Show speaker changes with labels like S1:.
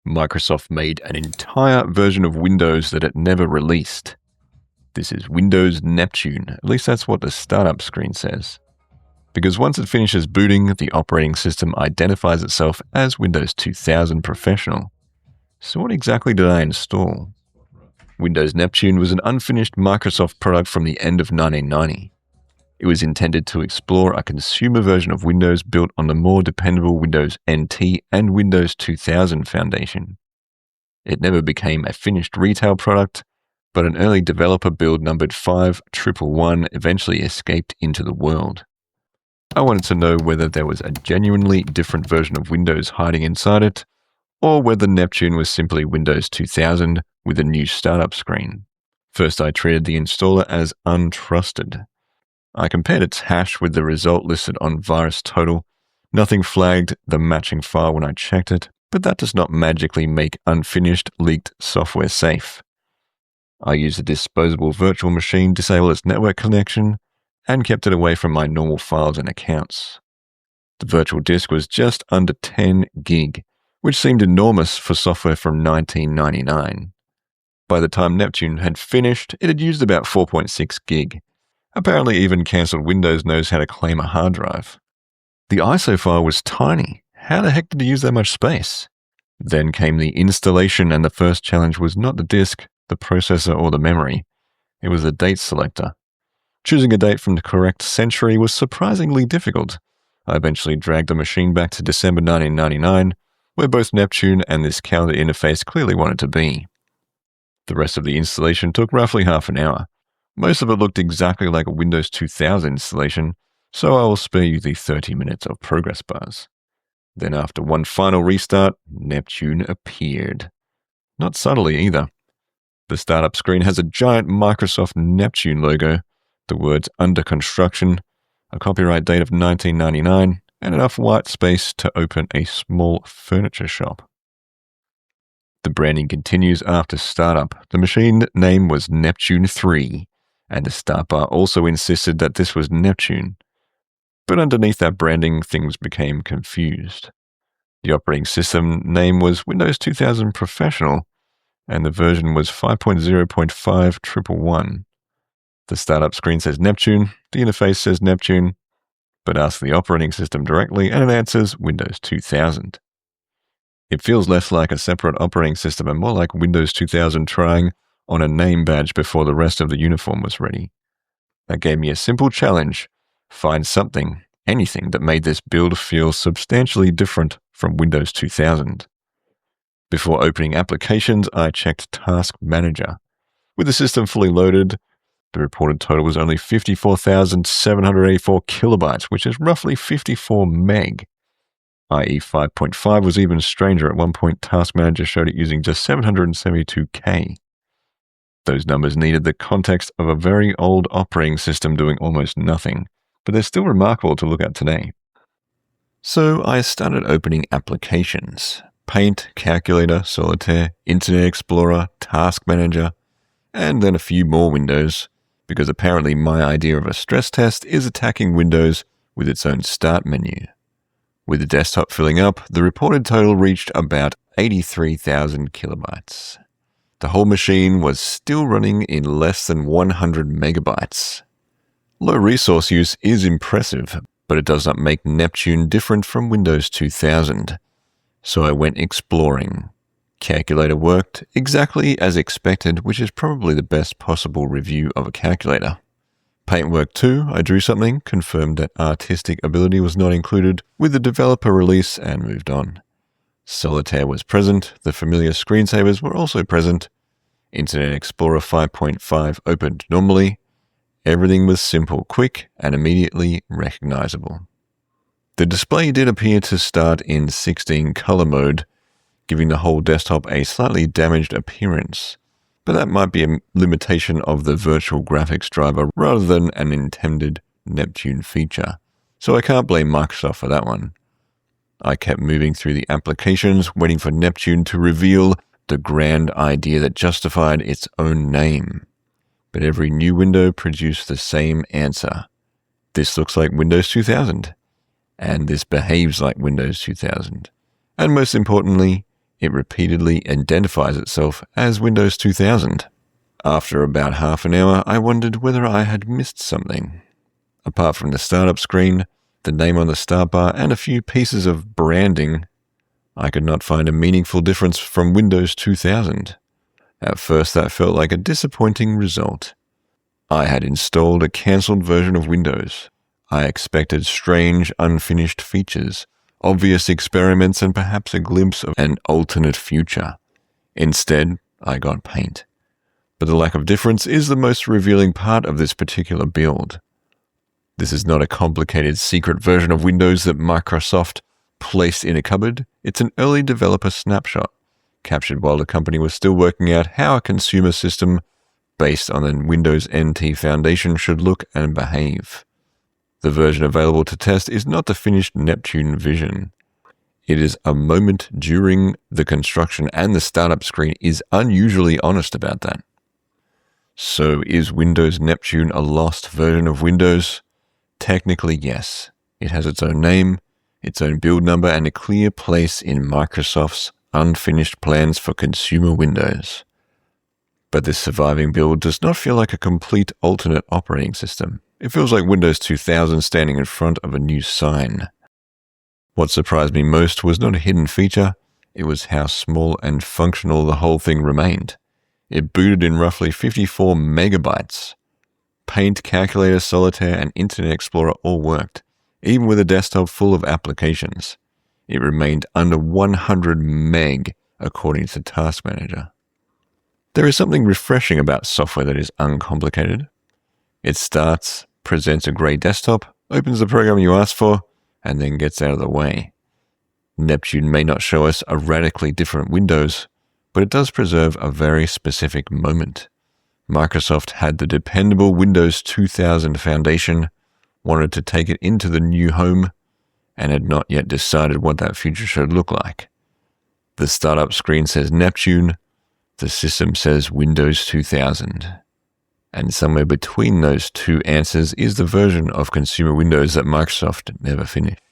S1: Microsoft made an entire version of Windows that it never released. This is Windows Neptune, at least that's what the startup screen says. Because once it finishes booting, the operating system identifies itself as Windows 2000 Professional. So what exactly did I install? Windows Neptune was an unfinished Microsoft product from the end of 1990. It was intended to explore a consumer version of Windows built on the more dependable Windows NT and Windows 2000 foundation. It never became a finished retail product, but an early developer build numbered 5111 eventually escaped into the world. I wanted to know whether there was a genuinely different version of Windows hiding inside it, or whether Neptune was simply Windows 2000 with a new startup screen. First, I treated the installer as untrusted. I compared its hash with the result listed on VirusTotal. Nothing flagged the matching file when I checked it, but that does not magically make unfinished, leaked software safe. I used a disposable virtual machine, disabled its network connection, and kept it away from my normal files and accounts. The virtual disk was just under 10 gig, which seemed enormous for software from 1999. By the time Neptune had finished, it had used about 4.6 gig. Apparently even cancelled Windows knows how to claim a hard drive. The ISO file was tiny. How the heck did it use that much space? Then came the installation, and the first challenge was not the disk, the processor, or the memory. It was the date selector. Choosing a date from the correct century was surprisingly difficult. I eventually dragged the machine back to December 1999, where both Neptune and this calendar interface clearly wanted to be. The rest of the installation took roughly half an hour. Most of it looked exactly like a Windows 2000 installation, so I will spare you the 30 minutes of progress bars. Then after one final restart, Neptune appeared. Not subtly either. The startup screen has a giant Microsoft Neptune logo, the words under construction, a copyright date of 1999, and enough white space to open a small furniture shop. The branding continues after startup. The machine name was Neptune 3, and the start bar also insisted that this was Neptune. But underneath that branding, things became confused. The operating system name was Windows 2000 Professional, and the version was 5.0.5111. The startup screen says Neptune, the interface says Neptune, but ask the operating system directly and it answers Windows 2000. It feels less like a separate operating system and more like Windows 2000 trying on a name badge before the rest of the uniform was ready. That gave me a simple challenge: find something, anything that made this build feel substantially different from Windows 2000. Before opening applications, I checked Task Manager. With the system fully loaded, the reported total was only 54,784 kilobytes, which is roughly 54 meg. IE 5.5 was even stranger. At one point, Task Manager showed it using just 772K. Those numbers needed the context of a very old operating system doing almost nothing, but they're still remarkable to look at today. So I started opening applications: Paint, Calculator, Solitaire, Internet Explorer, Task Manager, and then a few more windows, because apparently my idea of a stress test is attacking Windows with its own start menu. With the desktop filling up, the reported total reached about 83,000 kilobytes. The whole machine was still running in less than 100 megabytes. Low resource use is impressive, but it does not make Neptune different from Windows 2000. So I went exploring. Calculator worked exactly as expected, which is probably the best possible review of a calculator. Paint worked too. I drew something, confirmed that artistic ability was not included with the developer release, and moved on. Solitaire was present. The familiar screensavers were also present. Internet Explorer 5.5 opened normally. Everything was simple, quick, and immediately recognizable. The display did appear to start in 16 color mode, giving the whole desktop a slightly damaged appearance. But that might be a limitation of the virtual graphics driver rather than an intended Neptune feature. So I can't blame Microsoft for that one. I kept moving through the applications, waiting for Neptune to reveal the grand idea that justified its own name. But every new window produced the same answer. This looks like Windows 2000. And this behaves like Windows 2000. And most importantly, it repeatedly identifies itself as Windows 2000. After about half an hour, I wondered whether I had missed something. Apart from the startup screen, the name on the start bar, and a few pieces of branding, I could not find a meaningful difference from Windows 2000. At first, that felt like a disappointing result. I had installed a cancelled version of Windows. I expected strange, unfinished features, obvious experiments, and perhaps a glimpse of an alternate future. Instead, I got paint. But the lack of difference is the most revealing part of this particular build. This is not a complicated secret version of Windows that Microsoft placed in a cupboard. It's an early developer snapshot, captured while the company was still working out how a consumer system based on the Windows NT foundation should look and behave. The version available to test is not the finished Neptune vision. It is a moment during the construction, and the startup screen is unusually honest about that. So is Windows Neptune a lost version of Windows? Technically, yes. It has its own name, its own build number, and a clear place in Microsoft's unfinished plans for consumer Windows. But this surviving build does not feel like a complete alternate operating system. It feels like Windows 2000 standing in front of a new sign. What surprised me most was not a hidden feature, it was how small and functional the whole thing remained. It booted in roughly 54 megabytes. Paint, Calculator, Solitaire, and Internet Explorer all worked, even with a desktop full of applications. It remained under 100 meg, according to Task Manager. There is something refreshing about software that is uncomplicated. It starts, presents a grey desktop, opens the program you asked for, and then gets out of the way. Neptune may not show us a radically different Windows, but it does preserve a very specific moment. Microsoft had the dependable Windows 2000 foundation, wanted to take it into the new home, and had not yet decided what that future should look like. The startup screen says Neptune, the system says Windows 2000. And somewhere between those two answers is the version of consumer Windows that Microsoft never finished.